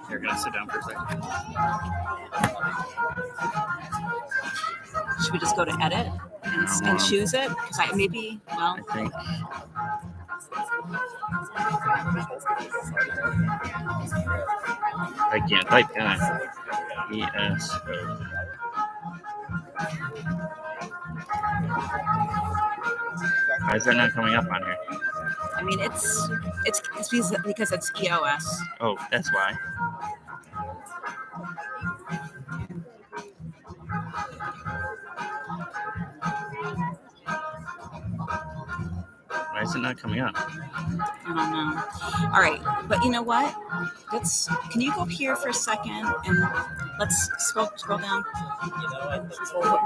You're gonna sit down for a second. Should we just go to edit and choose it? Because I think. I can't type, can I? ESO. Why is that not coming up on here? I mean, it's because it's EOS. Oh, that's why. Why is it not coming up? I don't know. All right, but you know what? Can you go up here for a second and let's scroll down?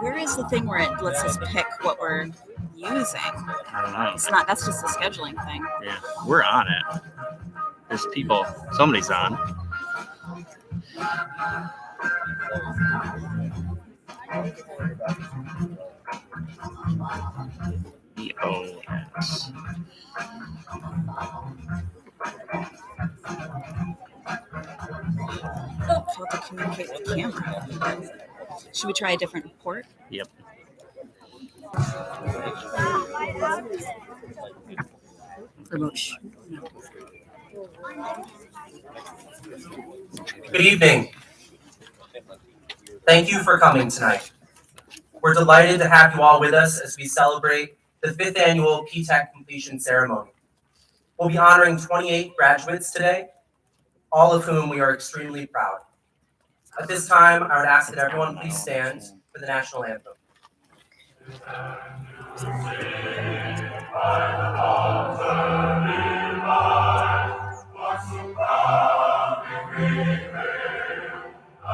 Where is the thing where it lets us pick what we're using? I don't know. It's not. That's just a scheduling thing. Yeah, we're on it. There's people. Somebody's on. EOS. Failed to communicate with the camera. Should we try a different port? Yep. Remote. Good evening. Thank you for coming tonight. We're delighted to have you all with us as we celebrate the 5th annual PTECH completion ceremony. We'll be honoring 28 graduates today, all of whom we are extremely proud. At this time, I would ask that everyone please stand for the national anthem.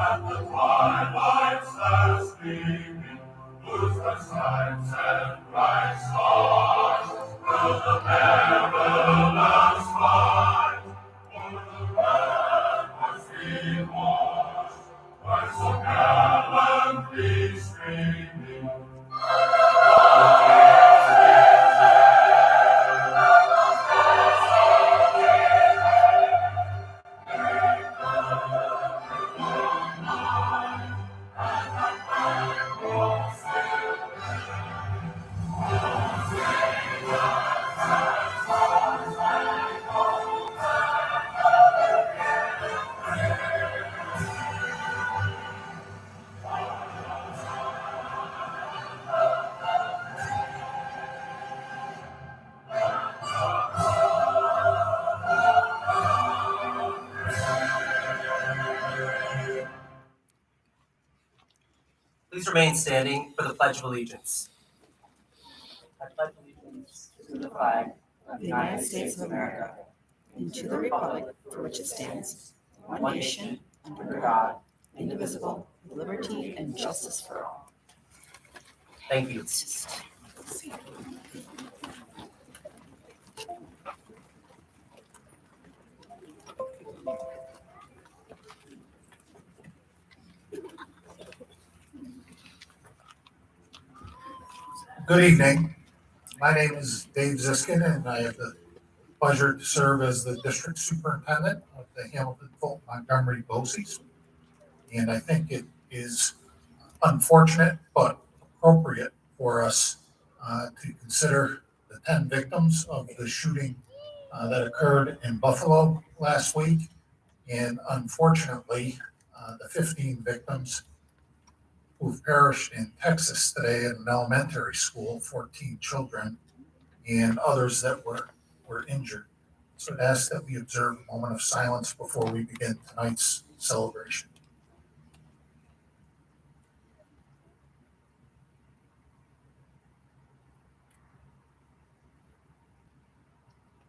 And the twilight's last gleaming, lose the signs and bright stars, through the perilous fight, o'er the red was we marched, by so gallantly streaming. Please remain standing for the Pledge of Allegiance. I pledge allegiance to the flag of the United States of America, and to the republic for which it stands, one nation, under God, indivisible, with liberty and justice for all. Thank you. Good evening. My name is Dave Ziskin, and I have the pleasure to serve as the district superintendent of the Hamilton, Fulton, Montgomery BOCES. And I think it is unfortunate but appropriate for us to consider the 10 victims of the shooting that occurred in Buffalo last week, and unfortunately the 15 victims who've perished in Texas today in an elementary school, 14 children, and others that were injured. So I'd ask that we observe a moment of silence before we begin tonight's celebration.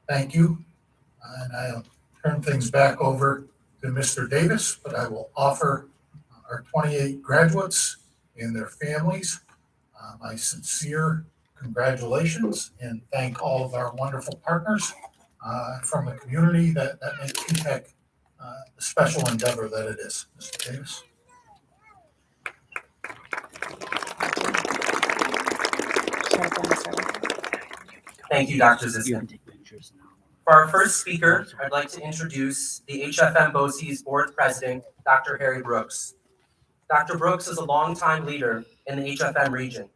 Thank you. And I'll turn things back over to Mr. Davis, but I will offer our 28 graduates and their families my sincere congratulations, and thank all of our wonderful partners from the community that make PTECH the special endeavor that it is. Mr. Davis. Thank you, Dr. Ziskin. For our first speaker, I'd like to introduce the HFM BOCES Board President, Dr. Harry Brooks. Dr. Brooks is a longtime leader in the HFM region.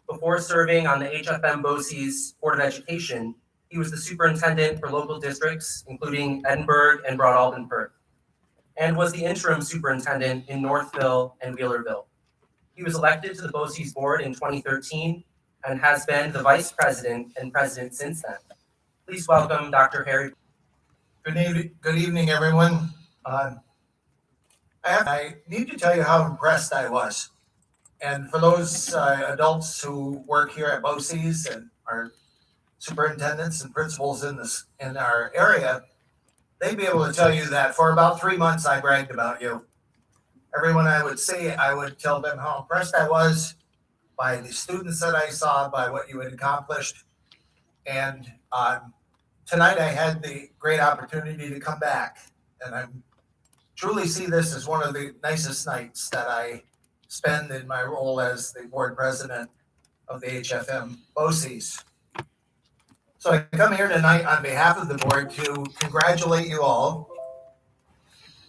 Before serving on the HFM BOCES Board of Education, he was the superintendent for local districts, including Edinburgh and Broad Aldenburg, and was the interim superintendent in Northville and Wheelerville. He was elected to the BOCES board in 2013 and has been the vice president and president since then. Please welcome Dr. Harry. Good evening, everyone. I need to tell you how impressed I was. And for those adults who work here at BOCES and are superintendents and principals in our area, they'd be able to tell you that for about 3 months I bragged about you. Everyone I would see, I would tell them how impressed I was by the students that I saw, by what you had accomplished. And tonight I had the great opportunity to come back, and I truly see this as one of the nicest nights that I spend in my role as the board president of the HFM BOCES. So I come here tonight on behalf of the board to congratulate you all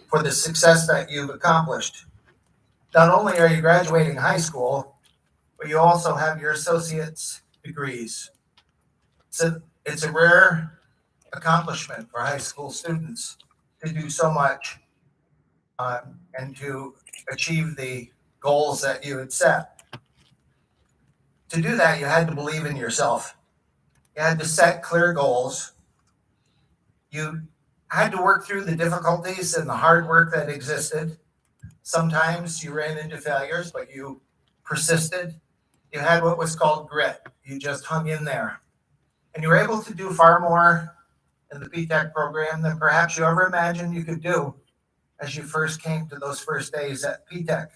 for the success that you've accomplished. Not only are you graduating high school, but you also have your associate's degrees. It's a rare accomplishment for high school students to do so much and to achieve the goals that you had set. To do that, you had to believe in yourself. You had to set clear goals. You had to work through the difficulties and the hard work that existed. Sometimes you ran into failures, but you persisted. You had what was called grit. You just hung in there. And you were able to do far more in the PTECH program than perhaps you ever imagined you could do as you first came to those first days at PTECH.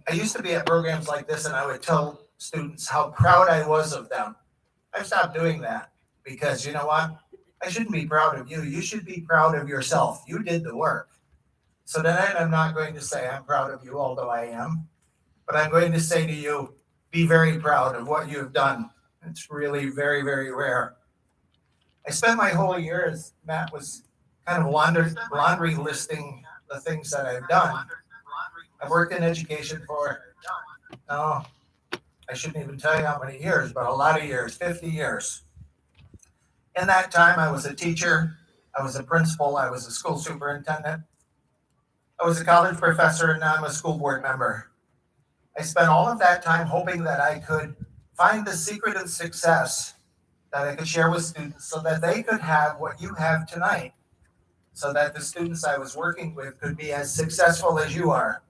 I used to be at programs like this and I would tell students how proud I was of them. I've stopped doing that because you know what? I shouldn't be proud of you. You should be proud of yourself. You did the work. So tonight I'm not going to say I'm proud of you, although I am, but I'm going to say to you, be very proud of what you have done. It's really very, very rare. I spent my whole year, as Matt was kind of laundry listing the things that I've done. I've worked in education for, I shouldn't even tell you how many years, but a lot of years, 50 years. In that time, I was a teacher, I was a principal, I was a school superintendent, I was a college professor, and now I'm a school board member. I spent all of that time hoping that I could find the secret of success that I could share with students so that they could have what you have tonight, so that the students I was working with could be as successful as you are.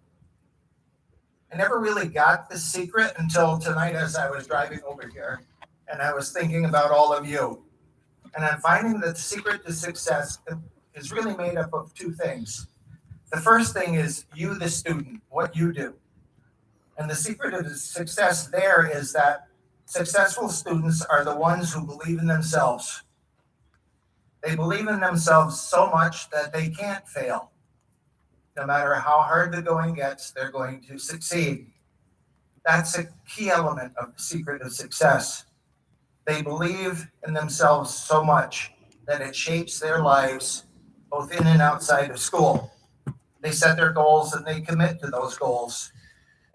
I never really got the secret until tonight as I was driving over here and I was thinking about all of you. And I'm finding that the secret to success is really made up of two things. The first thing is you, the student, what you do. And the secret of the success there is that successful students are the ones who believe in themselves. They believe in themselves so much that they can't fail. No matter how hard the going gets, they're going to succeed. That's a key element of the secret of success. They believe in themselves so much that it shapes their lives, both in and outside of school. They set their goals and they commit to those goals,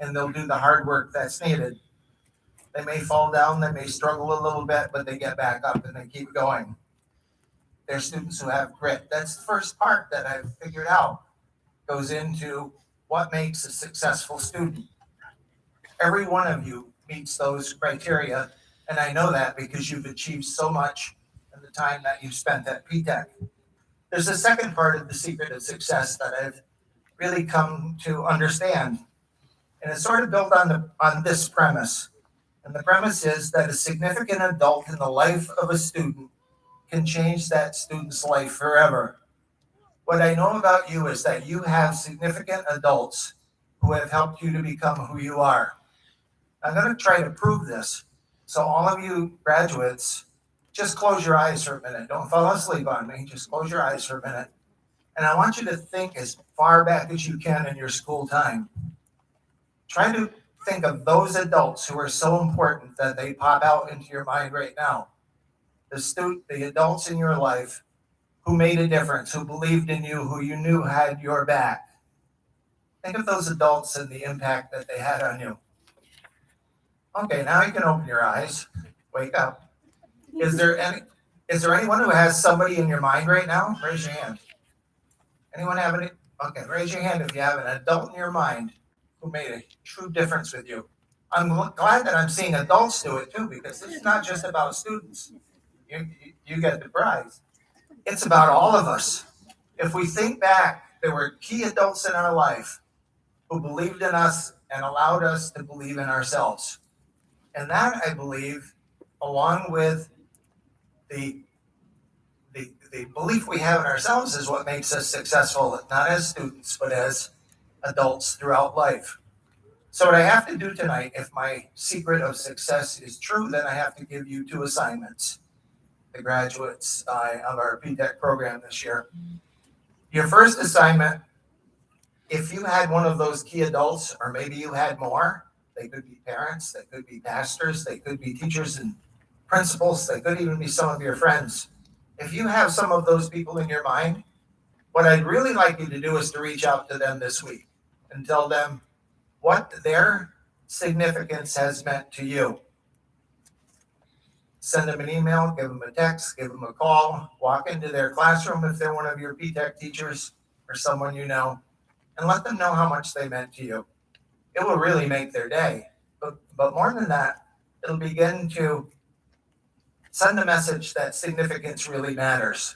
and they'll do the hard work that's needed. They may fall down, they may struggle a little bit, but they get back up and they keep going. They're students who have grit. That's the first part that I've figured out. Goes into what makes a successful student. Every one of you meets those criteria, and I know that because you've achieved so much in the time that you've spent at PTECH. There's a second part of the secret of success that I've really come to understand, and it's sort of built on this premise. And the premise is that a significant adult in the life of a student can change that student's life forever. What I know about you is that you have significant adults who have helped you to become who you are. I'm going to try to prove this. So all of you graduates, just close your eyes for a minute. Don't fall asleep on me. Just close your eyes for a minute. And I want you to think as far back as you can in your school time. Try to think of those adults who are so important that they pop out into your mind right now. The adults in your life who made a difference, who believed in you, who you knew had your back. Think of those adults and the impact that they had on you. Okay, now you can open your eyes. Wake up. Is there anyone who has somebody in your mind right now? Raise your hand. Anyone have any? Okay, raise your hand if you have an adult in your mind who made a true difference with you. I'm glad that I'm seeing adults do it too, because it's not just about students. You get the prize. It's about all of us. If we think back, there were key adults in our life who believed in us and allowed us to believe in ourselves. And that, I believe, along with the belief we have in ourselves, is what makes us successful, not as students, but as adults throughout life. So what I have to do tonight, if my secret of success is true, then I have to give you 2 assignments, the graduates of our PTECH program this year. Your first assignment, if you had one of those key adults, or maybe you had more, they could be parents, they could be pastors, they could be teachers and principals, they could even be some of your friends. If you have some of those people in your mind, what I'd really like you to do is to reach out to them this week and tell them what their significance has meant to you. Send them an email, give them a text, give them a call, walk into their classroom if they're one of your PTECH teachers or someone you know, and let them know how much they meant to you. It will really make their day. But more than that, it'll begin to send a message that significance really matters.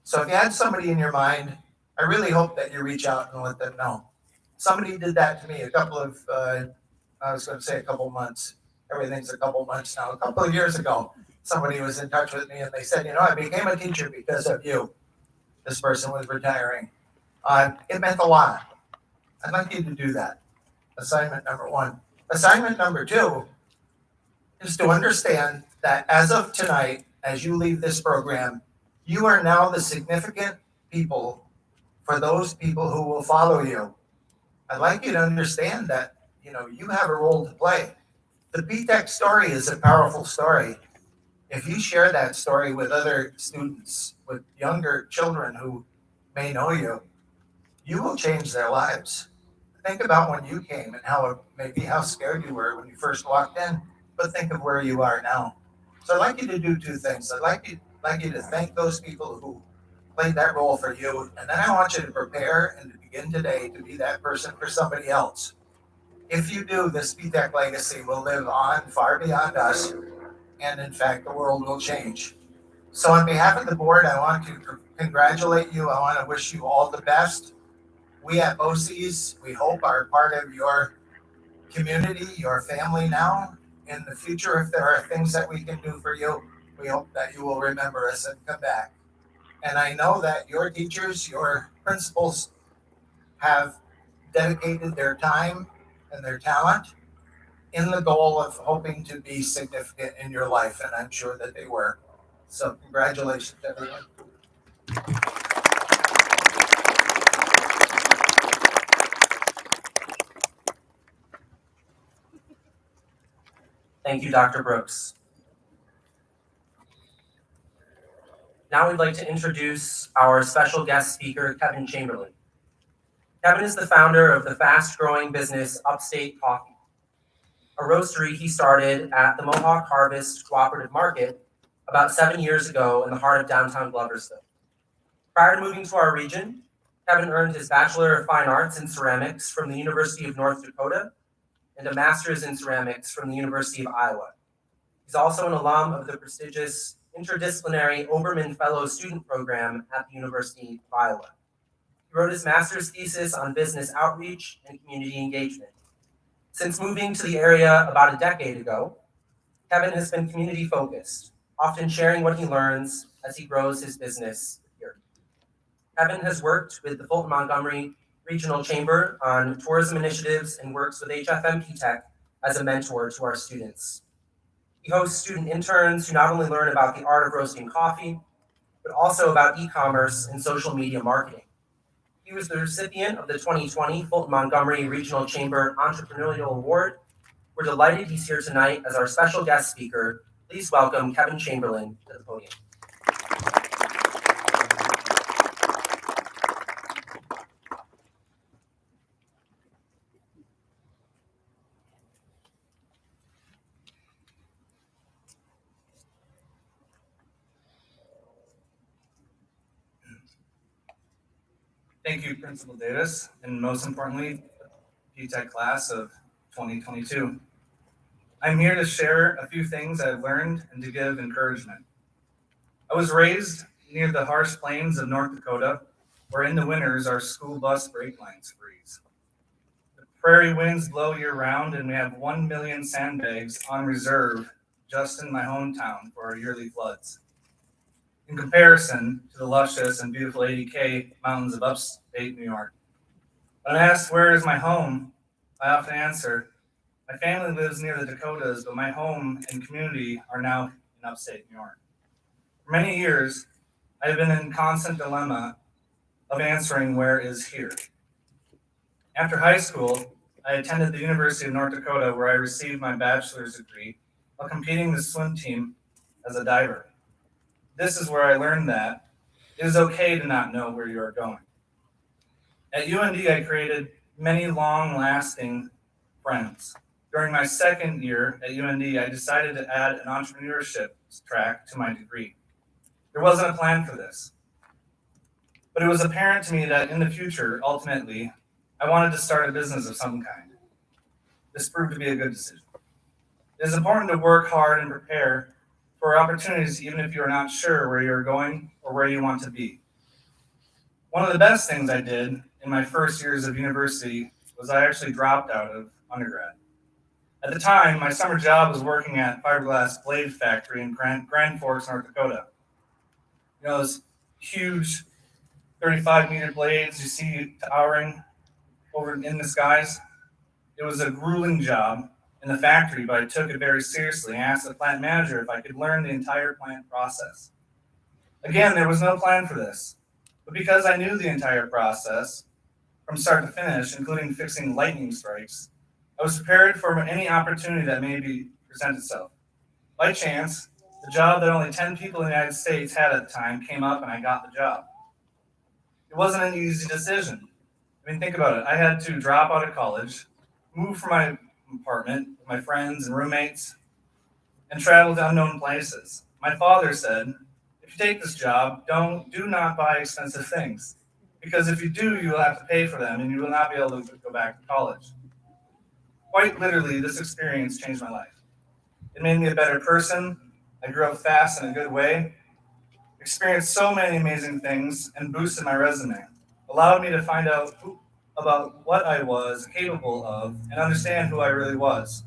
So if you had somebody in your mind, I really hope that you reach out and let them know. Somebody did that to me a couple months. Everything's a couple months now. A couple of years ago, somebody was in touch with me and they said, I became a teacher because of you. This person was retiring. It meant a lot. I'd like you to do that. Assignment number 1. Assignment number 2 is to understand that as of tonight, as you leave this program, you are now the significant people for those people who will follow you. I'd like you to understand that, you have a role to play. The PTECH story is a powerful story. If you share that story with other students, with younger children who may know you, you will change their lives. Think about when you came and how scared you were when you first walked in, but think of where you are now. So I'd like you to do 2 things. I'd like you to thank those people who played that role for you, and then I want you to prepare and to begin today to be that person for somebody else. If you do, this PTECH legacy will live on far beyond us, and in fact, the world will change. So on behalf of the board, I want to congratulate you. I want to wish you all the best. We at BOCES, we hope, are part of your community, your family now. In the future, if there are things that we can do for you, we hope that you will remember us and come back. And I know that your teachers, your principals have dedicated their time and their talent in the goal of hoping to be significant in your life, and I'm sure that they were. So congratulations, everyone. Thank you, Dr. Brooks. Now we'd like to introduce our special guest speaker, Kevin Chamberlain. Kevin is the founder of the fast-growing business Upstate Coffee, a roastery he started at the Mohawk Harvest Cooperative Market about 7 years ago in the heart of downtown Gloversville. Prior to moving to our region, Kevin earned his Bachelor of Fine Arts in Ceramics from the University of North Dakota and a Master's in Ceramics from the University of Iowa. He's also an alum of the prestigious Interdisciplinary Obermann Fellow Student Program at the University of Iowa. He wrote his master's thesis on business outreach and community engagement. Since moving to the area about a decade ago, Kevin has been community focused, often sharing what he learns as he grows his business here. Kevin has worked with the Fulton Montgomery Regional Chamber on tourism initiatives and works with HFM PTECH as a mentor to our students. He hosts student interns who not only learn about the art of roasting coffee, but also about e-commerce and social media marketing. He was the recipient of the 2020 Fulton Montgomery Regional Chamber Entrepreneurial Award. We're delighted he's here tonight as our special guest speaker. Please welcome Kevin Chamberlain to the podium. Thank you, Principal Davis, and most importantly, PTECH class of 2022. I'm here to share a few things I've learned and to give encouragement. I was raised near the harsh plains of North Dakota, where in the winters our school bus brake lines freeze. The prairie winds blow year-round, and we have 1 million sandbags on reserve just in my hometown for our yearly floods. In comparison to the luscious and beautiful 80K mountains of upstate New York. When asked where is my home, I often answer, my family lives near the Dakotas, but my home and community are now in upstate New York. For many years, I have been in constant dilemma of answering where is here. After high school, I attended the University of North Dakota, where I received my bachelor's degree while competing in the swim team as a diver. This is where I learned that it is okay to not know where you are going. At UND, I created many long-lasting friends. During my second year at UND, I decided to add an entrepreneurship track to my degree. There wasn't a plan for this, but it was apparent to me that in the future, ultimately, I wanted to start a business of some kind. This proved to be a good decision. It is important to work hard and prepare for opportunities, even if you're not sure where you're going or where you want to be. One of the best things I did in my first years of university was I actually dropped out of undergrad. At the time, my summer job was working at fiberglass blade factory in Grand Forks, North Dakota. You know, those huge 35-meter blades you see towering over in the skies? It was a grueling job in the factory, but I took it very seriously and asked the plant manager if I could learn the entire plant process. Again, there was no plan for this, but because I knew the entire process from start to finish, including fixing lightning strikes, I was prepared for any opportunity that may present itself. By chance, the job that only 10 people in the United States had at the time came up and I got the job. It wasn't an easy decision. I mean, think about it. I had to drop out of college, move from my apartment with my friends and roommates, and travel to unknown places. My father said, if you take this job, do not buy expensive things, because if you do, you will have to pay for them and you will not be able to go back to college. Quite literally, this experience changed my life. It made me a better person. I grew up fast in a good way, experienced so many amazing things, and boosted my resume, allowed me to find out about what I was capable of and understand who I really was.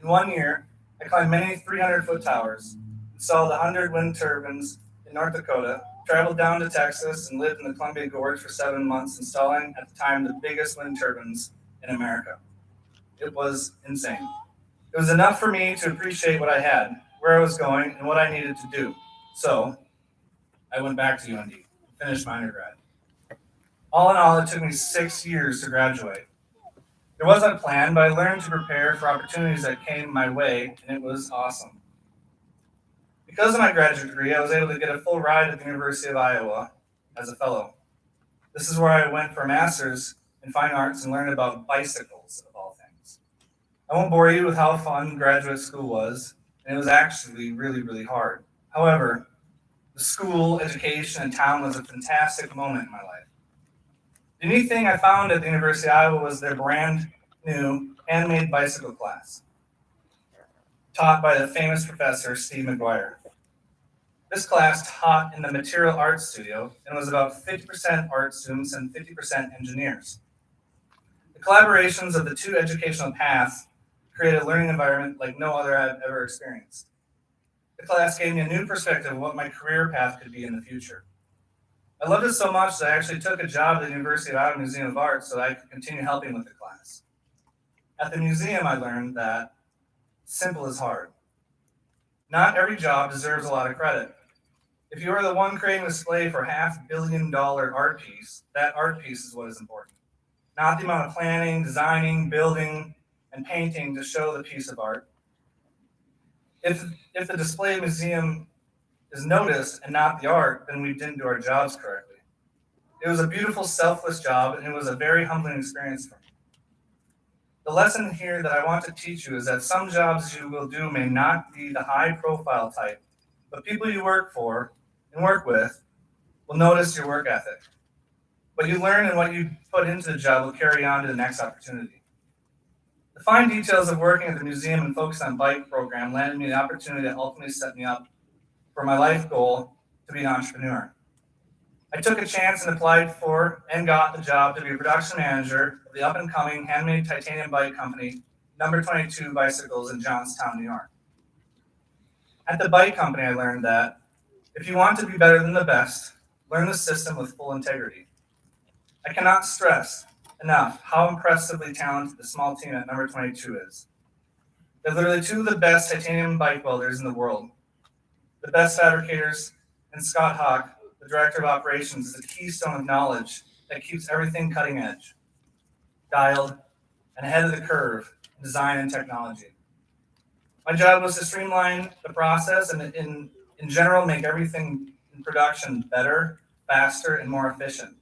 In 1 year, I climbed many 300-foot towers, installed 100 wind turbines in North Dakota, traveled down to Texas, and lived in the Columbia Gorge for 7 months, installing, at the time, the biggest wind turbines in America. It was insane. It was enough for me to appreciate what I had, where I was going, and what I needed to do. So I went back to UND, finished my undergrad. All in all, it took me 6 years to graduate. There wasn't a plan, but I learned to prepare for opportunities that came my way, and it was awesome. Because of my graduate degree, I was able to get a full ride at the University of Iowa as a fellow. This is where I went for a master's in fine arts and learned about bicycles, of all things. I won't bore you with how fun graduate school was, and it was actually really, really hard. However, the school, education, and town was a fantastic moment in my life. The neat thing I found at the University of Iowa was their brand new handmade bicycle class, taught by the famous professor, Steve McGuire. This class taught in the material arts studio and was about 50% art students and 50% engineers. The collaborations of the two educational paths created a learning environment like no other I've ever experienced. The class gave me a new perspective of what my career path could be in the future. I loved it so much that I actually took a job at the University of Iowa Museum of Art so that I could continue helping with the class. At the museum, I learned that simple is hard. Not every job deserves a lot of credit. If you are the one creating a display for $500 million art piece, that art piece is what is important. Not the amount of planning, designing, building, and painting to show the piece of art. If the display museum is noticed and not the art, then we didn't do our jobs correctly. It was a beautiful, selfless job, and it was a very humbling experience for me. The lesson here that I want to teach you is that some jobs you will do may not be the high-profile type, but people you work for and work with will notice your work ethic. What you learn and what you put into the job will carry on to the next opportunity. The fine details of working at the museum and focus on bike program landed me the opportunity that ultimately set me up for my life goal to be an entrepreneur. I took a chance and applied for and got the job to be a production manager of the up-and-coming handmade titanium bike company, Number 22 Bicycles in Johnstown, New York. At the bike company, I learned that if you want to be better than the best, learn the system with full integrity. I cannot stress enough how impressively talented the small team at Number 22 is. They're literally two of the best titanium bike welders in the world, the best fabricators, and Scott Hawk, the director of operations, is the keystone of knowledge that keeps everything cutting edge, dialed, and ahead of the curve in design and technology. My job was to streamline the process and in general make everything in production better, faster, and more efficient.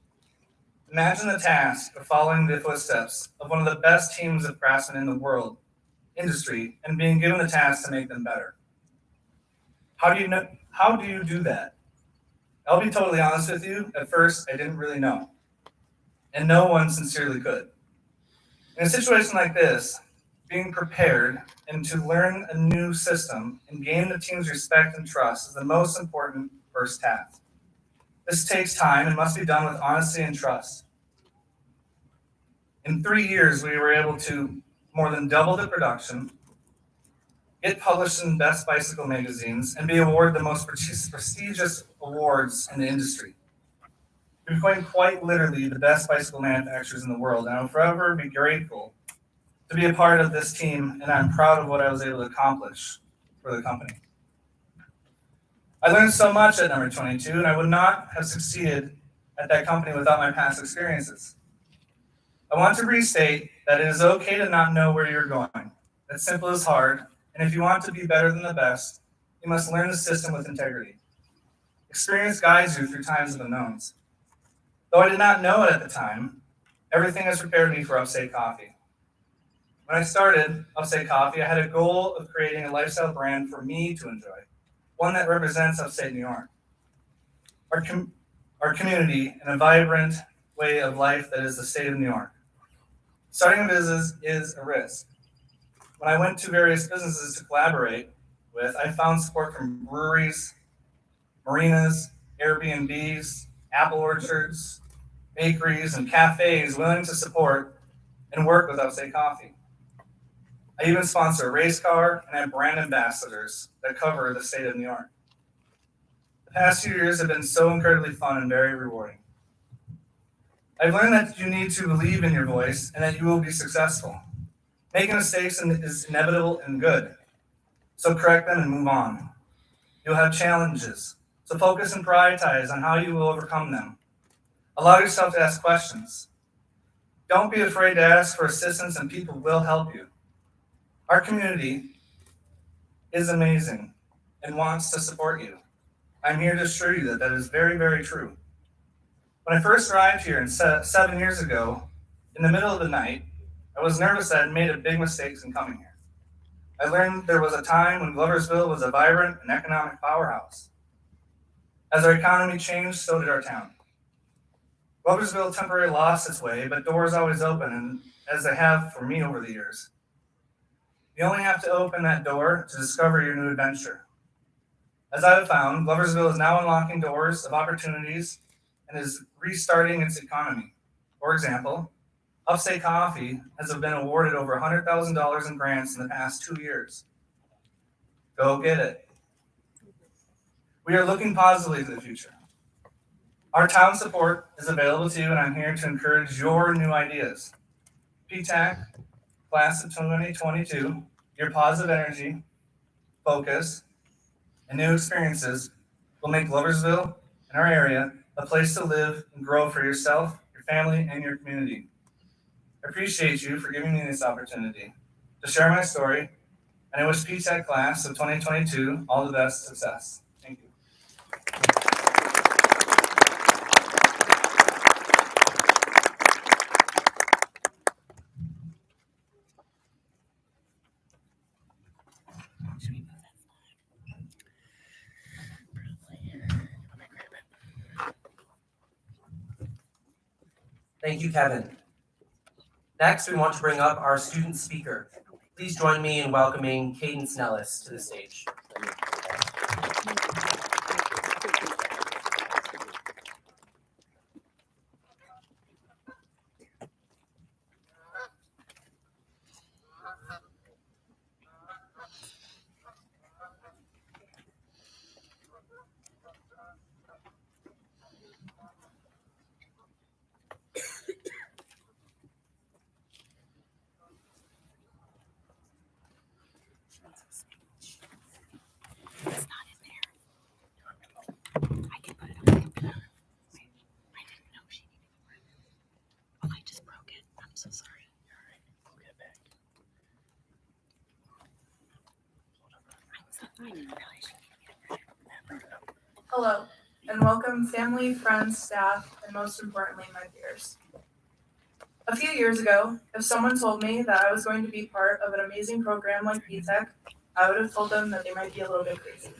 Imagine the task of following the footsteps of one of the best teams of craftsmen in the world, industry, and being given the task to make them better. How do you do that? I'll be totally honest with you, at first I didn't really know. And no one sincerely could. In a situation like this, being prepared and to learn a new system and gain the team's respect and trust is the most important first task. This takes time and must be done with honesty and trust. In 3 years, we were able to more than double the production, get published in best bicycle magazines, and be awarded the most prestigious awards in the industry. We became quite literally the best bicycle manufacturers in the world, and I will forever be grateful to be a part of this team, and I'm proud of what I was able to accomplish for the company. I learned so much at Number 22, and I would not have succeeded at that company without my past experiences. I want to restate that it is okay to not know where you're going. It's simple as hard, and if you want to be better than the best, you must learn the system with integrity. Experience guides you through times of unknowns. Though I did not know it at the time, everything has prepared me for Upstate Coffee. When I started Upstate Coffee, I had a goal of creating a lifestyle brand for me to enjoy, one that represents Upstate New York, our community, and a vibrant way of life that is the state of New York. Starting a business is a risk. When I went to various businesses to collaborate with, I found support from breweries, marinas, Airbnbs, apple orchards, bakeries, and cafes willing to support and work with Upstate Coffee. I even sponsor a race car and have brand ambassadors that cover the state of New York. The past few years have been so incredibly fun and very rewarding. I've learned that you need to believe in your voice and that you will be successful. Making mistakes is inevitable and good, so correct them and move on. You'll have challenges, so focus and prioritize on how you will overcome them. Allow yourself to ask questions. Don't be afraid to ask for assistance, and people will help you. Our community is amazing and wants to support you. I'm here to assure you that that is very, very true. When I first arrived here 7 years ago, in the middle of the night, I was nervous that I had made a big mistake in coming here. I learned there was a time when Gloversville was a vibrant and economic powerhouse. As our economy changed, so did our town. Gloversville temporarily lost its way, but doors always open, and as they have for me over the years. You only have to open that door to discover your new adventure. As I have found, Gloversville is now unlocking doors of opportunities and is restarting its economy. For example, Upstate Coffee has been awarded over $100,000 in grants in the past 2 years. Go get it. We are looking positively to the future. Our town support is available to you, and I'm here to encourage your new ideas. PTECH, class of 2022, your positive energy, focus, and new experiences will make Gloversville and our area a place to live and grow for yourself, your family, and your community. I appreciate you for giving me this opportunity to share my story, and I wish PTECH class of 2022 all the best success. Thank you. Thank you, Kevin. Next, we want to bring up our student speaker. Please join me in welcoming Cadence Nellis to the stage. It's not in there. I can put it on. I didn't know she needed it. Oh, I just broke it. I'm so sorry. All right, we'll get it back. I didn't realize she needed it. Hello, and welcome family, friends, staff, and most importantly, my peers. A few years ago, if someone told me that I was going to be part of an amazing program like PTECH, I would have told them that they might be a little bit crazy.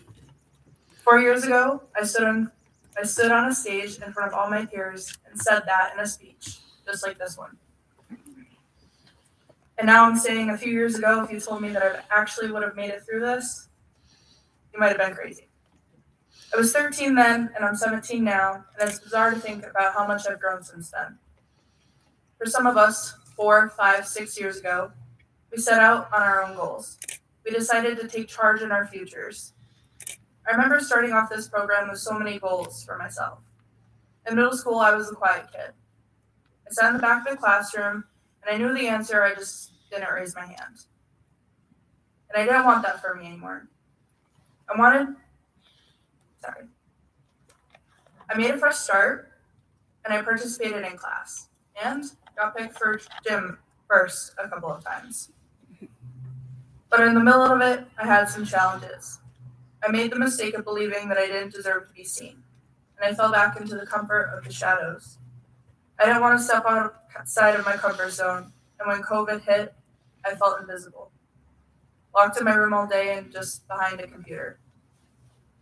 4 years ago, I stood on a stage in front of all my peers and said that in a speech, just like this one. And now I'm saying a few years ago, if you told me that I actually would have made it through this, you might have been crazy. I was 13 then, and I'm 17 now, and it's bizarre to think about how much I've grown since then. For some of us, 4, 5, 6 years ago, we set out on our own goals. We decided to take charge in our futures. I remember starting off this program with so many goals for myself. In middle school, I was a quiet kid. I sat in the back of the classroom, and I knew the answer, I just didn't raise my hand. And I didn't want that for me anymore. I made a fresh start, and I participated in class, and got picked for gym first a couple of times. But in the middle of it, I had some challenges. I made the mistake of believing that I didn't deserve to be seen, and I fell back into the comfort of the shadows. I didn't want to step outside of my comfort zone, and when COVID hit, I felt invisible. Locked in my room all day and just behind a computer.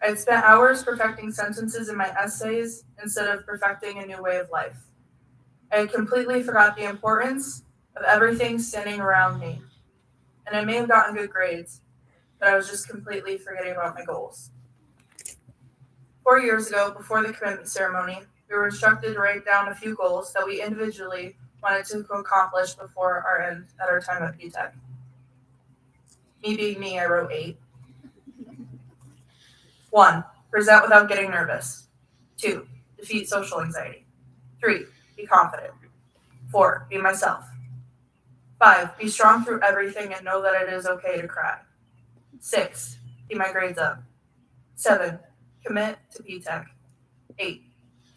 I had spent hours perfecting sentences in my essays instead of perfecting a new way of life. I had completely forgot the importance of everything standing around me. And I may have gotten good grades, but I was just completely forgetting about my goals. 4 years ago, before the commitment ceremony, we were instructed to write down a few goals that we individually wanted to accomplish before our end at our time at PTECH. Me being me, I wrote 8. 1, present without getting nervous. 2, defeat social anxiety. 3, be confident. 4, be myself. 5, be strong through everything and know that it is okay to cry. 6, keep my grades up. 7, commit to PTECH. 8,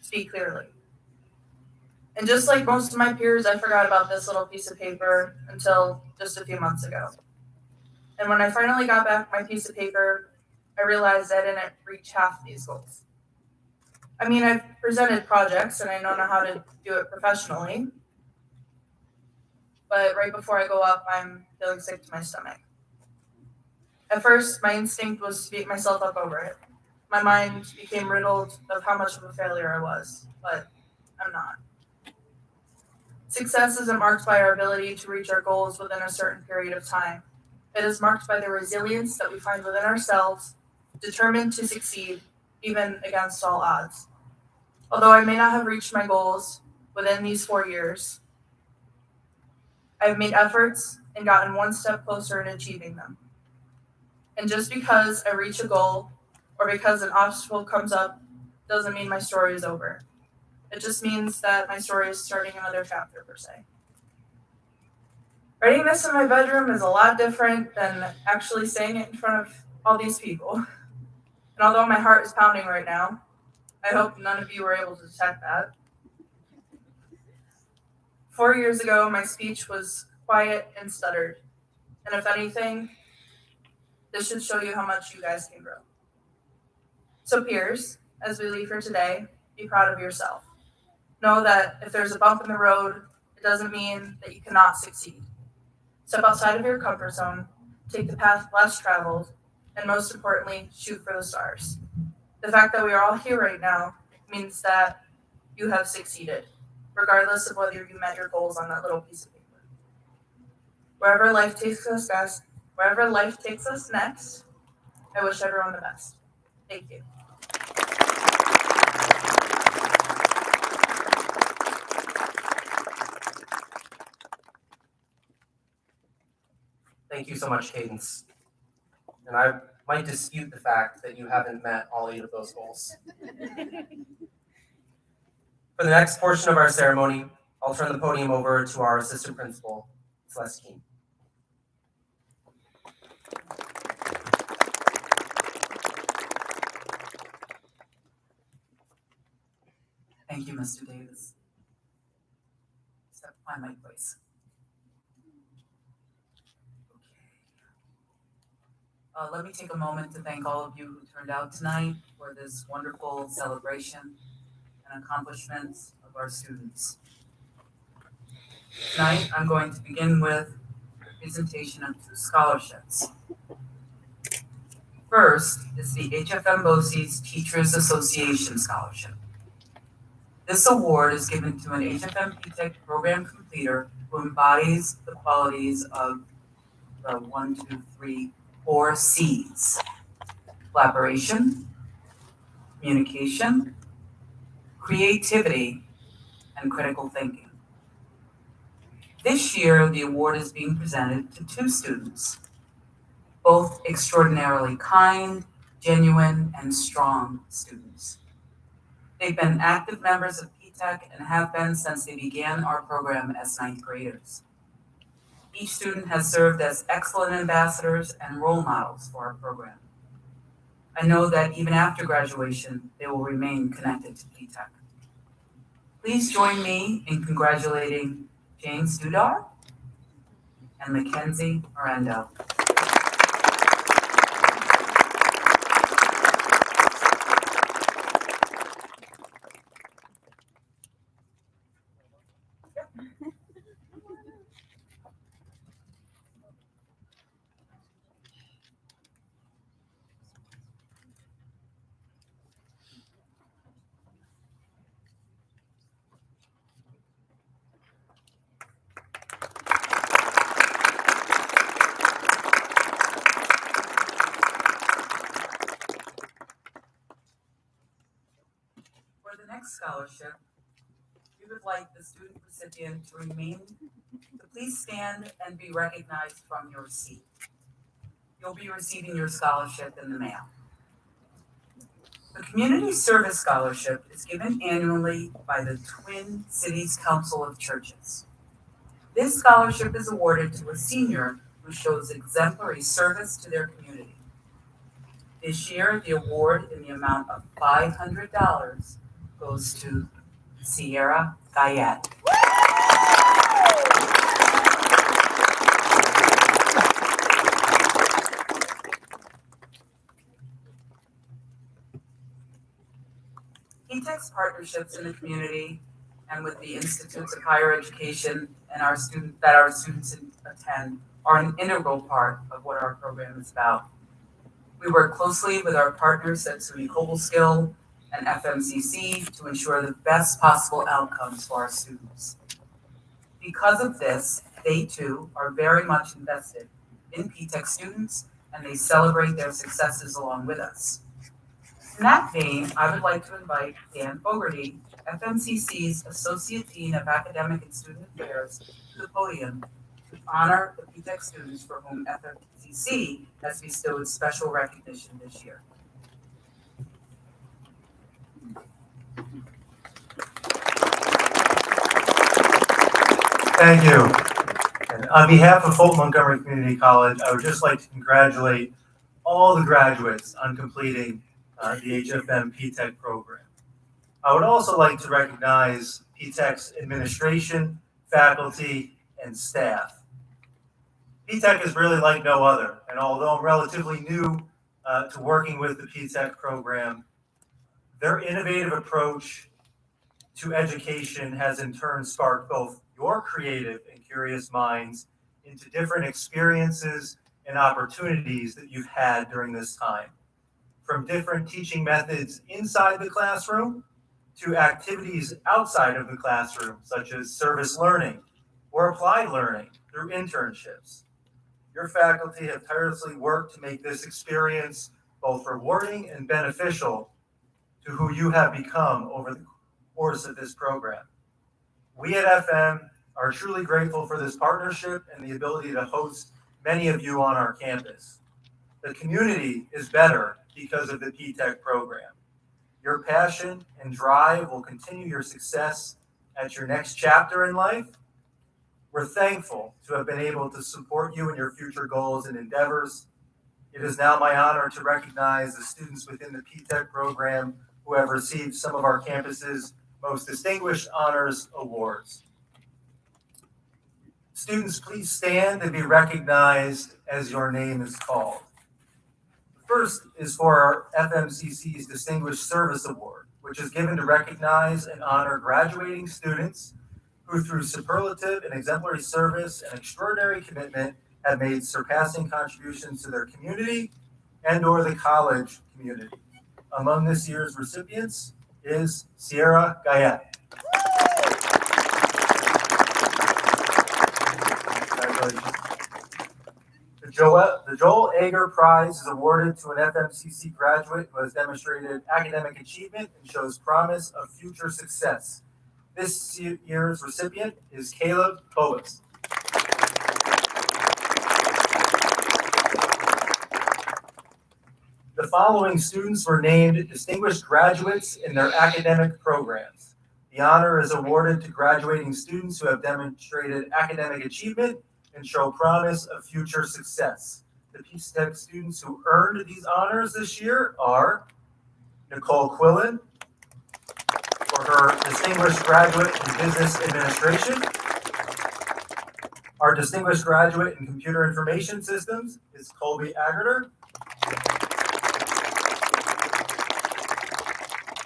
speak clearly. And just like most of my peers, I forgot about this little piece of paper until just a few months ago. And when I finally got back my piece of paper, I realized I didn't reach half these goals. I mean, I've presented projects and I know how to do it professionally, but right before I go up, I'm feeling sick to my stomach. At first, my instinct was to beat myself up over it. My mind became riddled of how much of a failure I was, but I'm not. Success isn't marked by our ability to reach our goals within a certain period of time. It is marked by the resilience that we find within ourselves, determined to succeed even against all odds. Although I may not have reached my goals within these 4 years, I've made efforts and gotten one step closer in achieving them. And just because I reach a goal or because an obstacle comes up doesn't mean my story is over. It just means that my story is starting another chapter, per se. Writing this in my bedroom is a lot different than actually saying it in front of all these people. And although my heart is pounding right now, I hope none of you were able to detect that. 4 years ago, my speech was quiet and stuttered. And if anything, this should show you how much you guys can grow. So peers, as we leave here today, be proud of yourself. Know that if there's a bump in the road, it doesn't mean that you cannot succeed. Step outside of your comfort zone, take the path less traveled, and most importantly, shoot for the stars. The fact that we are all here right now means that you have succeeded, regardless of whether you met your goals on that little piece of paper. Wherever life takes us next, I wish everyone the best. Thank you. Thank you so much, Cadence. And I might dispute the fact that you haven't met all 8 of those goals. For the next portion of our ceremony, I'll turn the podium over to our assistant principal, Celeste Keene. Thank you, Mr. Davis. Step find my place. Okay. Let me take a moment to thank all of you who turned out tonight for this wonderful celebration and accomplishments of our students. Tonight, I'm going to begin with the presentation of 2 scholarships. First is the HFM BOCES Teachers Association Scholarship. This award is given to an HFM PTECH program completer who embodies the qualities of the 4 C's: collaboration, communication, creativity, and critical thinking. This year, the award is being presented to 2 students, both extraordinarily kind, genuine, and strong students. They've been active members of PTECH and have been since they began our program as 9th graders. Each student has served as excellent ambassadors and role models for our program. I know that even after graduation, they will remain connected to PTECH. Please join me in congratulating James Dudar and Mackenzie Morendo. For the next scholarship, we would like the student recipient to please stand and be recognized from your seat. You'll be receiving your scholarship in the mail. The Community Service Scholarship is given annually by the Twin Cities Council of Churches. This scholarship is awarded to a senior who shows exemplary service to their community. This year, the award in the amount of $500 goes to Sierra Guyette. PTECH's partnerships in the community and with the institutes of higher education and our students attend are an integral part of what our program is about. We work closely with our partners at SUNY Cobleskill and FMCC to ensure the best possible outcomes for our students. Because of this, they too are very much invested in PTECH students and they celebrate their successes along with us. In that vein, I would like to invite Dan Fogarty, FMCC's Associate Dean of Academic and Student Affairs, to the podium to honor the PTECH students for whom FMCC has bestowed special recognition this year. Thank you. And on behalf of Fulton Montgomery Community College, I would just like to congratulate all the graduates on completing the HFM PTECH program. I would also like to recognize PTECH's administration, faculty, and staff. PTECH is really like no other, and although I'm relatively new to working with the PTECH program, their innovative approach to education has in turn sparked both your creative and curious minds into different experiences and opportunities that you've had during this time. From different teaching methods inside the classroom to activities outside of the classroom, such as service learning or applied learning through internships. Your faculty have tirelessly worked to make this experience both rewarding and beneficial to who you have become over the course of this program. We at FM are truly grateful for this partnership and the ability to host many of you on our campus. The community is better because of the PTECH program. Your passion and drive will continue your success at your next chapter in life. We're thankful to have been able to support you in your future goals and endeavors. It is now my honor to recognize the students within the PTECH program who have received some of our campus's most distinguished honors awards. Students, please stand and be recognized as your name is called. First is for our FMCC's Distinguished Service Award, which is given to recognize and honor graduating students who through superlative and exemplary service and extraordinary commitment have made surpassing contributions to their community and or the college community. Among this year's recipients is Sierra Gayet. Congratulations. The Joel Ager Prize is awarded to an FMCC graduate who has demonstrated academic achievement and shows promise of future success. This year's recipient is Caleb Boas. The following students were named distinguished graduates in their academic programs. The honor is awarded to graduating students who have demonstrated academic achievement and show promise of future success. The PTECH students who earned these honors this year are Nicole Quillen for her Distinguished Graduate in Business Administration. Our Distinguished Graduate in Computer Information Systems is Colby Agerter.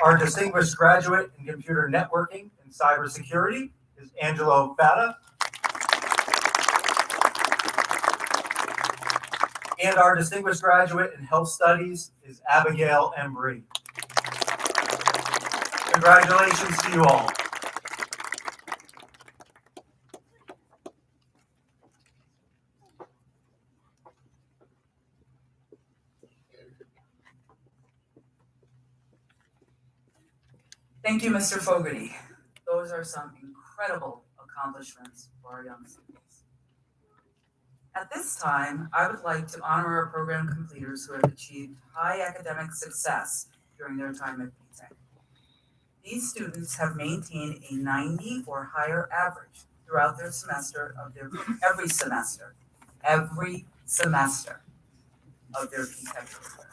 Our Distinguished Graduate in Computer Networking and Cybersecurity is Angelo Fata. And our Distinguished Graduate in Health Studies is Abigail Embry. Congratulations to you all. Thank you, Mr. Fogarty. Those are some incredible accomplishments for our young students. At this time, I would like to honor our program completers who have achieved high academic success during their time at PTECH. These students have maintained a 90 or higher average throughout their semester of their every semester of their PTECH program.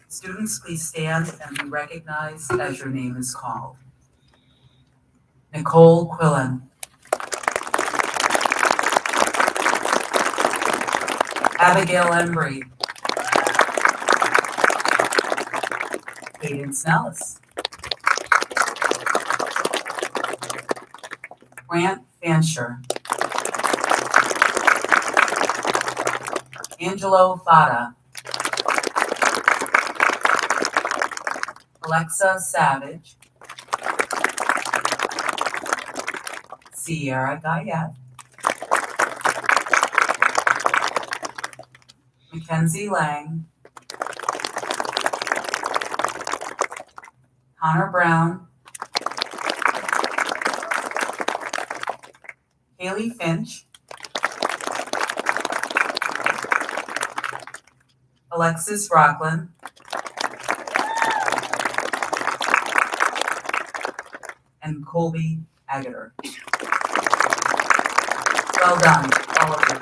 Students, please stand and be recognized as your name is called. Nicole Quillen. Abigail Embry. Hayden Snellis. Grant Fancher. Angelo Fata. Alexa Savage. Sierra Gayet. Mackenzie Lang. Connor Brown. Haley Finch. Alexis Rockland. And Colby Agerter. Well done, all of you.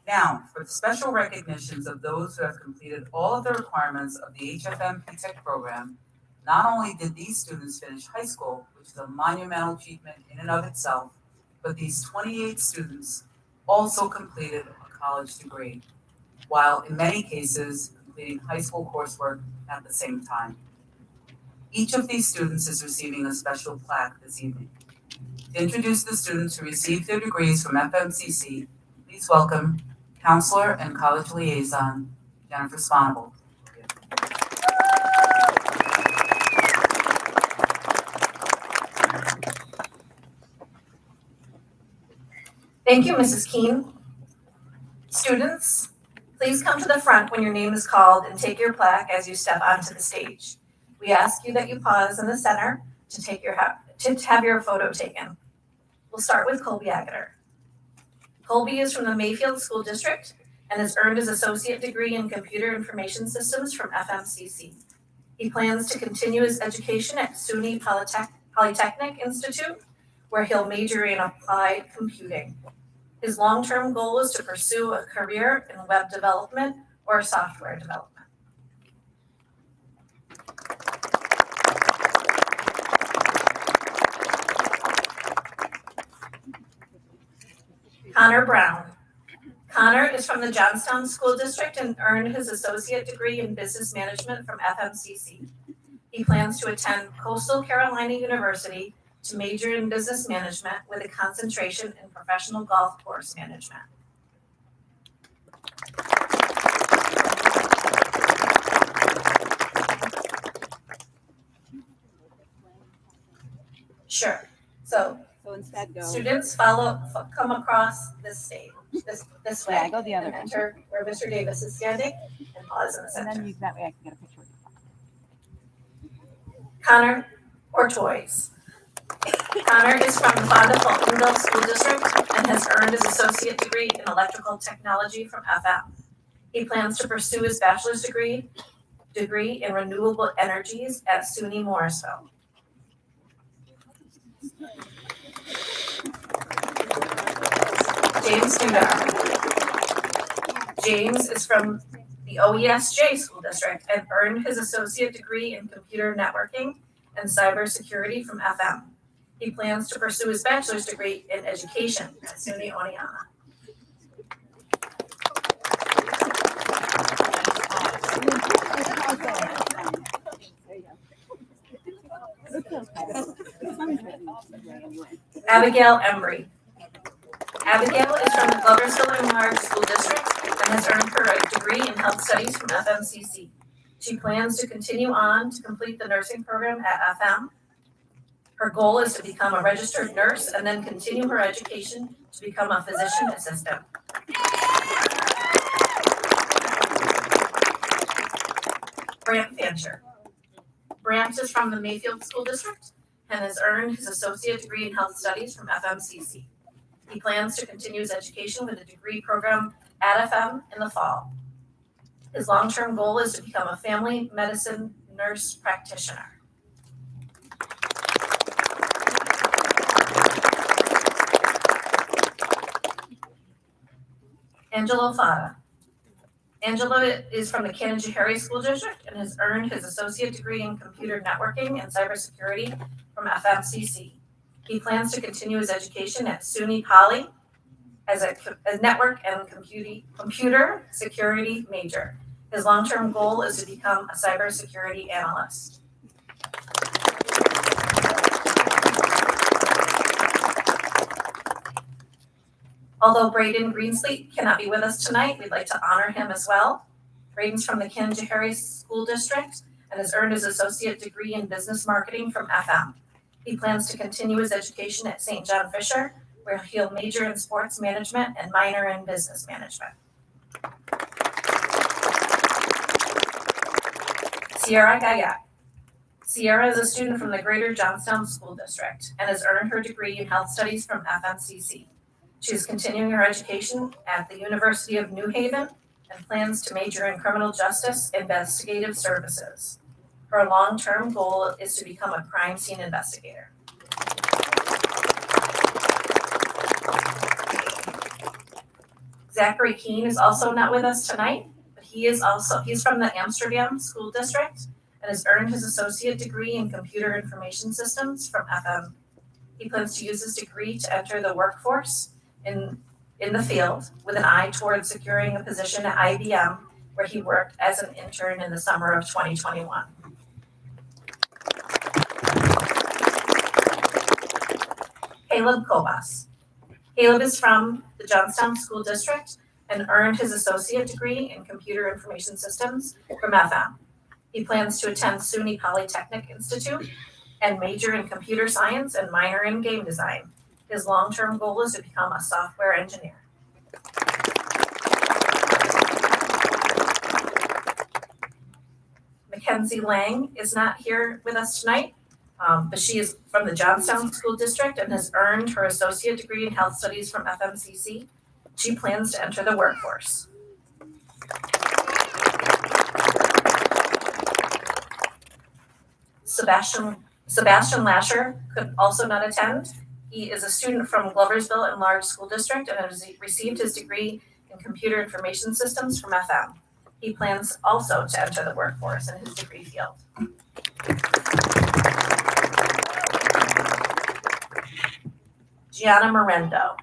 Now, for with special recognitions of those who have completed all of the requirements of the HFM PTECH program. Not only did these students finish high school, which is a monumental achievement in and of itself, but these 28 students also completed a college degree, while in many cases completing high school coursework at the same time. Each of these students is receiving a special plaque this evening. To introduce the students who received their degrees from FMCC, please welcome Counselor and College Liaison, Jennifer Sponable. Thank you, Mrs. Keene. Students, please come to the front when your name is called and take your plaque as you step onto the stage. We ask you that you pause in the center to have your photo taken. We'll start with Colby Agater. Colby is from the Mayfield School District and has earned his associate degree in computer information systems from FMCC. He plans to continue his education at SUNY Polytechnic Institute, where he'll major in applied computing. His long-term goal is to pursue a career in web development or software development. Connor Brown. Connor is from the Johnstown School District and earned his associate degree in business management from FMCC. He plans to attend Coastal Carolina University to major in business management with a concentration in professional golf course management. Sure. So instead, students come across this stage, this way. Yeah, go the other and way. enter where Mr. Davis is standing and pause in the center. And then that way I can get a picture of you. Connor Ortois. Connor is from the Fonda Fultonville School District and has earned his associate degree in electrical technology from FM. He plans to pursue his bachelor's degree in renewable energies at SUNY Morrisville. James Dudar. James is from the OESJ School District and earned his associate degree in computer networking and cybersecurity from FM. He plans to pursue his bachelor's degree in education at SUNY Oneonta. Abigail Embry. Abigail is from the Gloversville and Large School District and has earned her degree in health studies from FMCC. She plans to continue on to complete the nursing program at FM. Her goal is to become a registered nurse and then continue her education to become a physician assistant. Brant Fancher. Brant is from the Mayfield School District and has earned his associate degree in health studies from FMCC. He plans to continue his education with a degree program at FM in the fall. His long-term goal is to become a family medicine nurse practitioner. Angelo Fada. Angelo is from the Cannon-Harry School District and has earned his associate degree in computer networking and cybersecurity from FMCC. He plans to continue his education at SUNY Poly as a network and computer security major. His long-term goal is to become a cybersecurity analyst. Although Braden Greensley cannot be with us tonight, we'd like to honor him as well. Braden's from the Cannon-Harry School District and has earned his associate degree in business marketing from FM. He plans to continue his education at St. John Fisher, where he'll major in sports management and minor in business management. Sierra Gayak. Sierra is a student from the Greater Johnstown School District and has earned her degree in health studies from FMCC. She is continuing her education at the University of New Haven and plans to major in criminal justice investigative services. Her long-term goal is to become a crime scene investigator. Zachary Keene is also not with us tonight, but he's from the Amsterdam School District and has earned his associate degree in computer information systems from FM. He plans to use his degree to enter the workforce in the field with an eye towards securing a position at IBM, where he worked as an intern in the summer of 2021. Caleb Kobas. Caleb is from the Johnstown School District and earned his associate degree in computer information systems from FM. He plans to attend SUNY Polytechnic Institute and major in computer science and minor in game design. His long-term goal is to become a software engineer. Mackenzie Lang is not here with us tonight, but she is from the Johnstown School District and has earned her associate degree in health studies from FMCC. She plans to enter the workforce. Sebastian Lasher could also not attend. He is a student from Gloversville Enlarged School District and has received his degree in computer information systems from FM. He plans also to enter the workforce in his degree field. Gianna Morendo.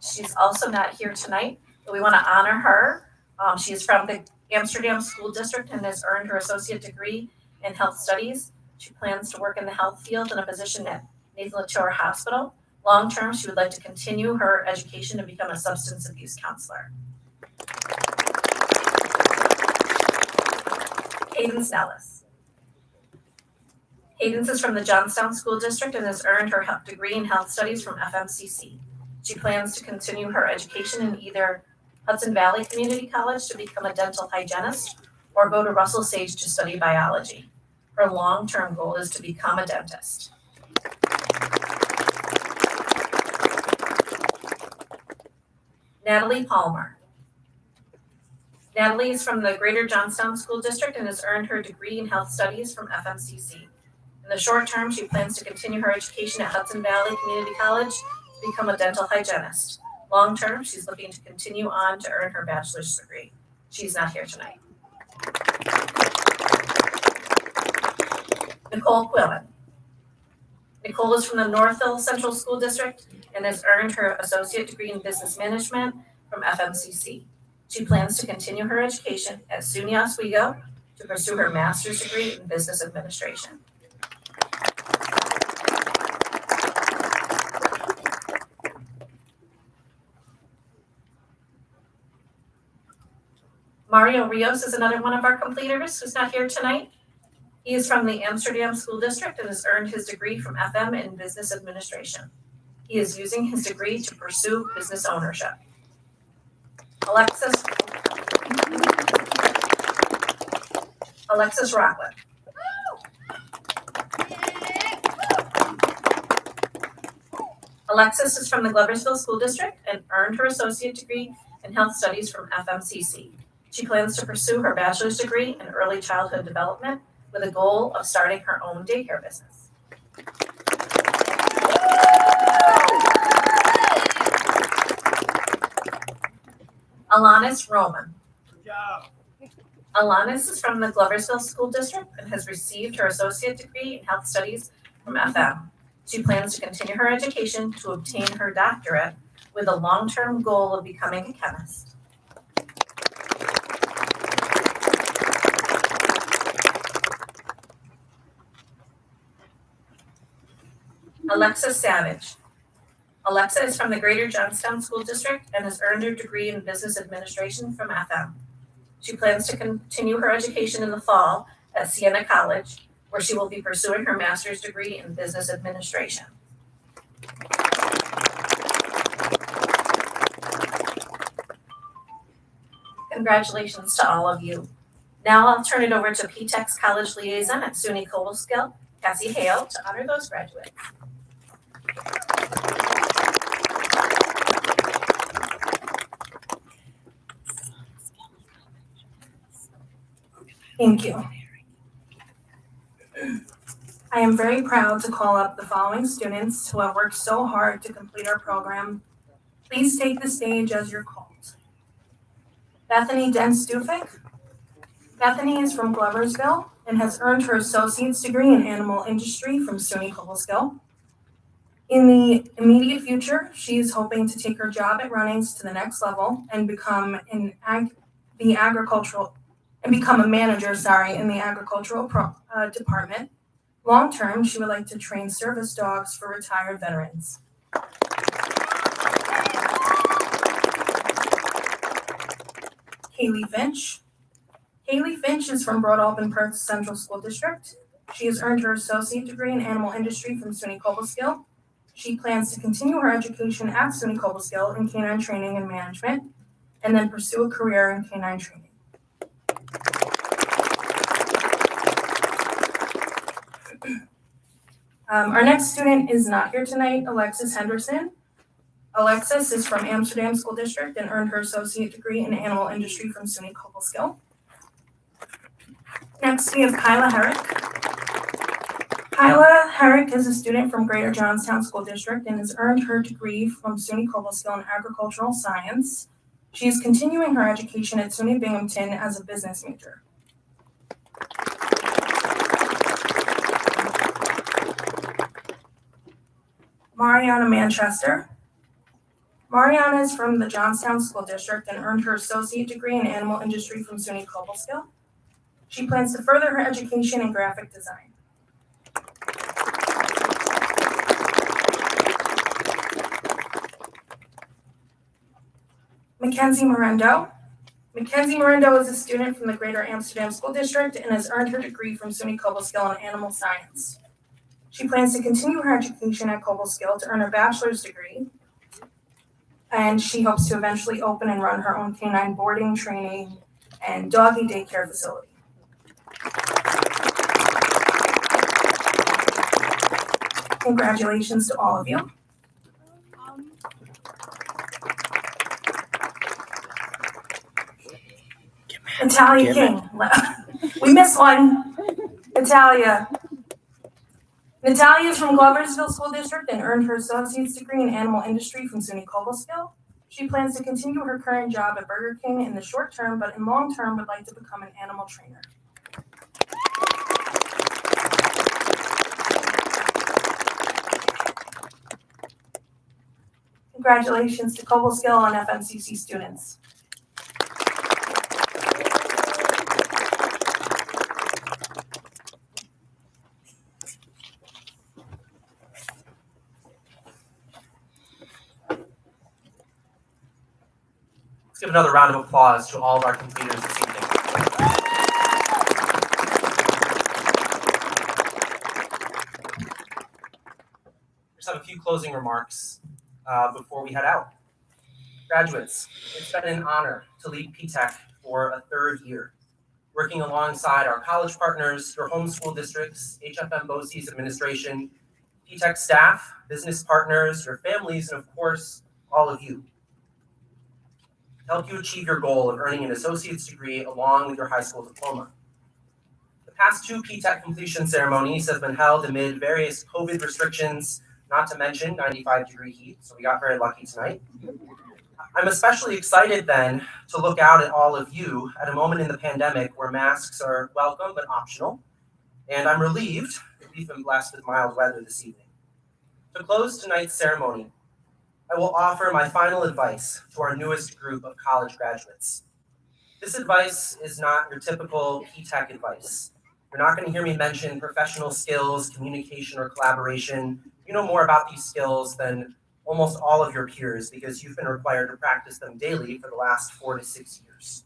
She's also not here tonight, but we want to honor her. She is from the Amsterdam School District and has earned her associate degree in health studies. She plans to work in the health field in a position at Nathan Latour Hospital. Long term, she would like to continue her education and become a substance abuse counselor. Cadence Nellis. Cadence is from the Johnstown School District and has earned her degree in health studies from FMCC. She plans to continue her education in either Hudson Valley Community College to become a dental hygienist or go to Russell Sage to study biology. Her long-term goal is to become a dentist. Natalie Palmer. Natalie is from the Greater Johnstown School District and has earned her degree in health studies from FMCC. In the short term, she plans to continue her education at Hudson Valley Community College to become a dental hygienist. Long term, she's looking to continue on to earn her bachelor's degree. She's not here tonight. Nicole Quillen. Nicole is from the Northville Central School District and has earned her associate degree in business management from FMCC. She plans to continue her education at SUNY Oswego to pursue her master's degree in business administration. Mario Rios is another one of our completers who's not here tonight. He is from the Amsterdam School District and has earned his degree from FM in business administration. He is using his degree to pursue business ownership. Alexis Rockland. Alexis is from the Gloversville School District and earned her associate degree in health studies from FMCC. She plans to pursue her bachelor's degree in early childhood development with a goal of starting her own daycare business. Alanis Roman. Alanis is from the Gloversville School District and has received her associate degree in health studies from FM. She plans to continue her education to obtain her doctorate with a long-term goal of becoming a chemist. Alexa Savage. Alexa is from the Greater Johnstown School District and has earned her degree in business administration from FM. She plans to continue her education in the fall at Siena College, where she will be pursuing her master's degree in business administration. Congratulations to all of you. Now I'll turn it over to PTECH's college liaison at SUNY Cobleskill, Cassie Hale, to honor those graduates. Thank you. I am very proud to call up the following students who have worked so hard to complete our program. Please take the stage as you're called. Bethany Den-Stufik. Bethany is from Gloversville and has earned her associate's degree in animal industry from SUNY Cobleskill. In the immediate future, she is hoping to take her job at Runnings to the next level and become a manager, in the agricultural department. Long term, she would like to train service dogs for retired veterans. Haley Finch. Haley Finch is from Broadalbin Perth Central School District. She has earned her associate degree in animal industry from SUNY Cobleskill. She plans to continue her education at SUNY Cobleskill in canine training and management, and then pursue a career in canine training. Our next student is not here tonight, Alexis Henderson. Alexis is from Amsterdam School District and earned her associate degree in animal industry from SUNY Cobleskill. Next, we have Kyla Herrick. Kyla Herrick is a student from Greater Johnstown School District and has earned her degree from SUNY Cobleskill in agricultural science. She is continuing her education at SUNY Binghamton as a business major. Mariana Manchester. Mariana is from the Johnstown School District and earned her associate degree in animal industry from SUNY Cobleskill. She plans to further her education in graphic design. Mackenzie Morendo. Mackenzie Morendo is a student from the Greater Amsterdam School District and has earned her degree from SUNY Cobleskill in animal science. She plans to continue her education at Cobleskill to earn a bachelor's degree, and she hopes to eventually open and run her own canine boarding, training, and doggy daycare facility. Congratulations to all of you. Natalia King. We missed one. Natalia. Natalia is from Gloversville School District and earned her associate's degree in animal industry from SUNY Cobleskill. She plans to continue her current job at Burger King in the short term, but in long term would like to become an animal trainer. Congratulations to Cobleskill and FMCC students. Let's give another round of applause to all of our completers this evening. Just have a few closing remarks before we head out. Graduates, it's been an honor to lead PTECH for a third year, working alongside our college partners, your home school districts, HFM BOCES administration, PTECH staff, business partners, your families, and of course, all of you. To help you achieve your goal of earning an associate's degree along with your high school diploma. The past two PTECH completion ceremonies have been held amid various COVID restrictions, not to mention 95-degree heat, so we got very lucky tonight. I'm especially excited then to look out at all of you at a moment in the pandemic where masks are welcome but optional, and I'm relieved we've been blessed with mild weather this evening. To close tonight's ceremony, I will offer my final advice to our newest group of college graduates. This advice is not your typical PTECH advice. You're not going to hear me mention professional skills, communication, or collaboration. You know more about these skills than almost all of your peers because you've been required to practice them daily for the last 4 to 6 years.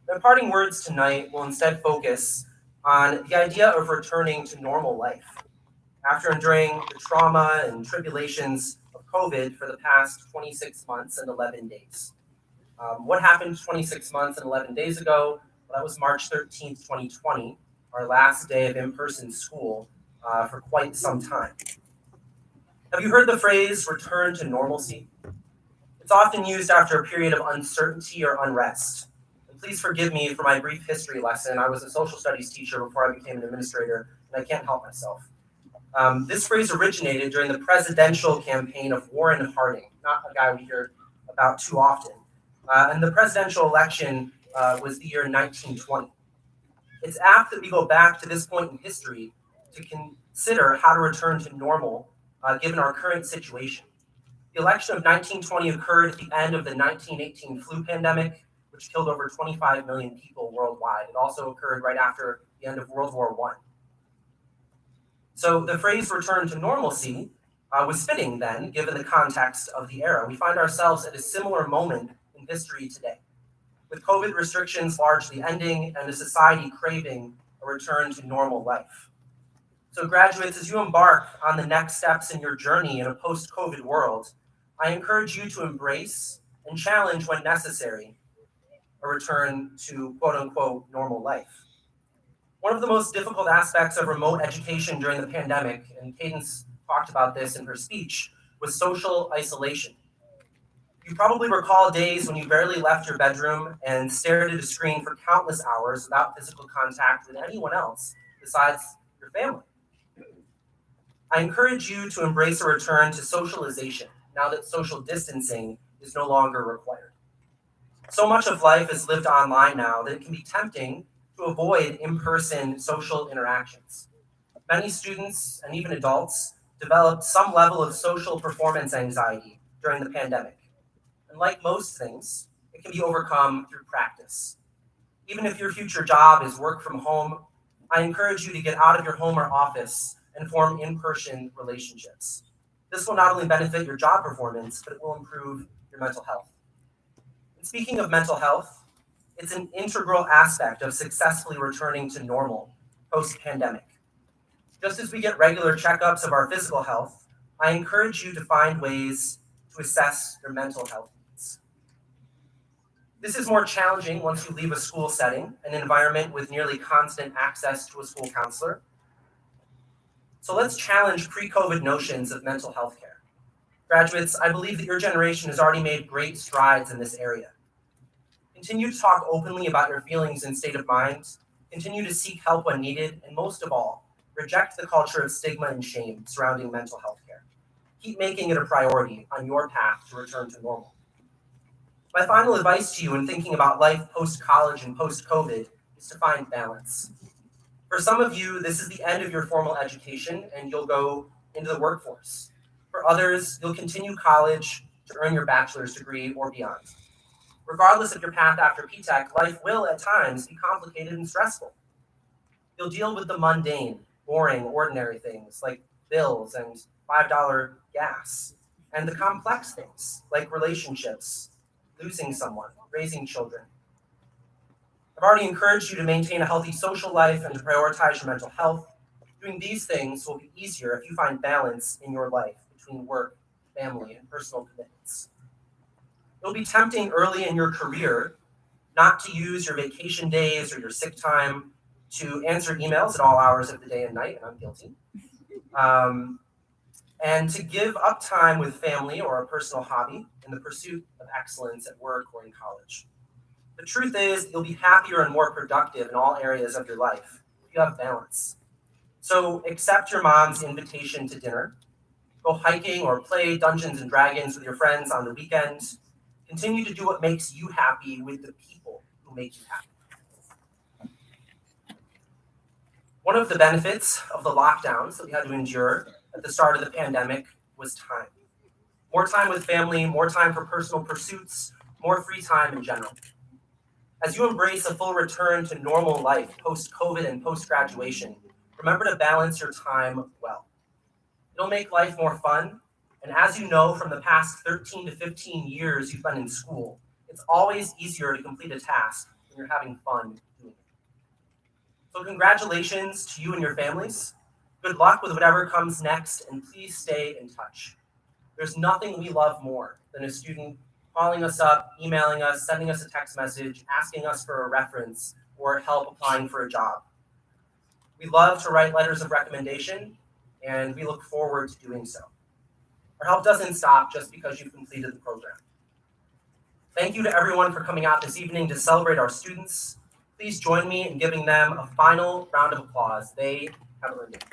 The parting words tonight will instead focus on the idea of returning to normal life after enduring the trauma and tribulations of COVID for the past 26 months and 11 days. What happened 26 months and 11 days ago? Well, that was March 13th, 2020, our last day of in-person school for quite some time. Have you heard the phrase return to normalcy? It's often used after a period of uncertainty or unrest. And please forgive me for my brief history lesson. I was a social studies teacher before I became an administrator, and I can't help myself. This phrase originated during the presidential campaign of Warren Harding, not a guy we hear about too often. And the presidential election was the year 1920. It's apt that we go back to this point in history to consider how to return to normal given our current situation. The election of 1920 occurred at the end of the 1918 flu pandemic, which killed over 25 million people worldwide. It also occurred right after the end of World War I. So the phrase return to normalcy was fitting then, given the context of the era. We find ourselves at a similar moment in history today, with COVID restrictions largely ending and a society craving a return to normal life. So graduates, as you embark on the next steps in your journey in a post-COVID world, I encourage you to embrace and challenge when necessary a return to quote-unquote normal life. One of the most difficult aspects of remote education during the pandemic, and Cadence talked about this in her speech, was social isolation. You probably recall days when you barely left your bedroom and stared at a screen for countless hours without physical contact with anyone else besides your family. I encourage you to embrace a return to socialization now that social distancing is no longer required. So much of life is lived online now that it can be tempting to avoid in-person social interactions. Many students and even adults developed some level of social performance anxiety during the pandemic. And like most things, it can be overcome through practice. Even if your future job is work from home, I encourage you to get out of your home or office and form in-person relationships. This will not only benefit your job performance, but it will improve your mental health. And speaking of mental health, it's an integral aspect of successfully returning to normal post-pandemic. Just as we get regular checkups of our physical health, I encourage you to find ways to assess your mental health needs. This is more challenging once you leave a school setting, an environment with nearly constant access to a school counselor. So let's challenge pre-COVID notions of mental health care. Graduates, I believe that your generation has already made great strides in this area. Continue to talk openly about your feelings and state of mind, continue to seek help when needed, and most of all, reject the culture of stigma and shame surrounding mental health care. Keep making it a priority on your path to return to normal. My final advice to you in thinking about life post-college and post-COVID is to find balance. For some of you, this is the end of your formal education and you'll go into the workforce. For others, you'll continue college to earn your bachelor's degree or beyond. Regardless of your path after PTECH, life will at times be complicated and stressful. You'll deal with the mundane, boring, ordinary things like bills and $5 gas, and the complex things like relationships, losing someone, raising children. I've already encouraged you to maintain a healthy social life and to prioritize your mental health. Doing these things will be easier if you find balance in your life between work, family, and personal commitments. It'll be tempting early in your career not to use your vacation days or your sick time to answer emails at all hours of the day and night, and I'm guilty. And to give up time with family or a personal hobby in the pursuit of excellence at work or in college. The truth is, you'll be happier and more productive in all areas of your life if you have balance. So accept your mom's invitation to dinner. Go hiking or play Dungeons and Dragons with your friends on the weekend. Continue to do what makes you happy with the people who make you happy. One of the benefits of the lockdowns that we had to endure at the start of the pandemic was time. More time with family, more time for personal pursuits, more free time in general. As you embrace a full return to normal life post-COVID and post-graduation, remember to balance your time well. It'll make life more fun, and as you know from the past 13 to 15 years you've been in school, it's always easier to complete a task when you're having fun doing it. So congratulations to you and your families. Good luck with whatever comes next, and please stay in touch. There's nothing we love more than a student calling us up, emailing us, sending us a text message, asking us for a reference or help applying for a job. We love to write letters of recommendation, and we look forward to doing so. Our help doesn't stop just because you've completed the program. Thank you to everyone for coming out this evening to celebrate our students. Please join me in giving them a final round of applause. They have earned it.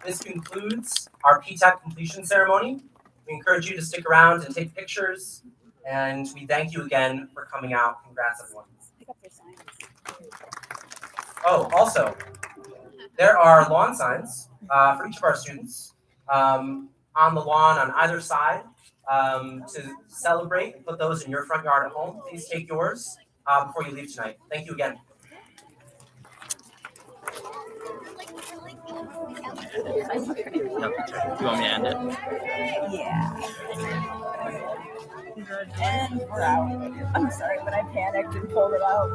this concludes our PTECH completion ceremony. We encourage you to stick around and take pictures, and we thank you again for coming out. Congrats, everyone. Pick up your signs. Oh, also, there are lawn signs for each of our students on the lawn on either side to celebrate. Put those in your front yard at home. Please take yours before you leave tonight. Thank you again. No, do you want me to end it? Yeah. And we're out. I'm sorry, but I panicked and pulled it out.